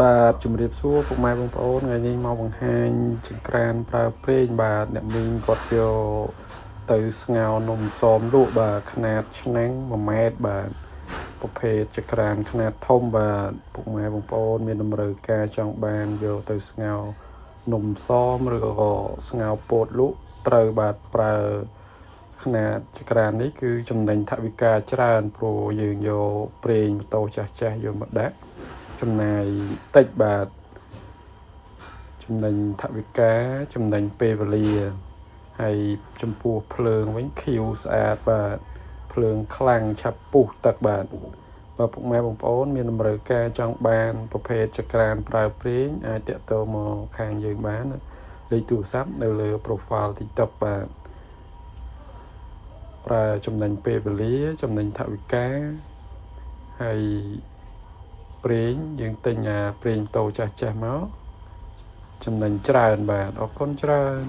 បាទជំរាបសួរពុកម៉ែបងប្អូនថ្ងៃនេះមកបង្ហាញចង្ក្រានប្រើប្រេងបាទអ្នកមីងគាត់យកទៅស្ងោរនំសមលក់បាទຂະຫນាតឆ្នាំង1ម៉ែត្របាទប្រភេទចង្ក្រានຂະຫນាតធំបាទពុកម៉ែបងប្អូនមានតម្រូវការចង់បានយកទៅស្ងោរនំសមឬក៏ស្ងោរពោតលក់ត្រូវបាទប្រើຂະຫນាតចង្ក្រាននេះគឺចំណេញថវិកាច្រើនព្រោះយើងយកប្រេងម៉ូតូចាស់ៗយកមកដាក់ចំណាយតិចបាទចំណេញថវិកាចំណេញពេលវេលាហើយចំពោះភ្លើងវិញខៀវស្អាតបាទភ្លើងខ្លាំងឆាប់ពុះទឹកបាទបើពុកម៉ែបងប្អូនមានតម្រូវការចង់បានប្រភេទចង្ក្រានប្រើប្រេងអាចតាក់ទងមកខាងយើងបានលេខទូរស័ព្ទនៅលើ profile TikTok បាទប្រើចំណេញពេលវេលាចំណេញថវិកាហើយប្រេងយើងទិញប្រេងតូចាស់ៗមកចំណេញច្រើនបាទអរគុណច្រើន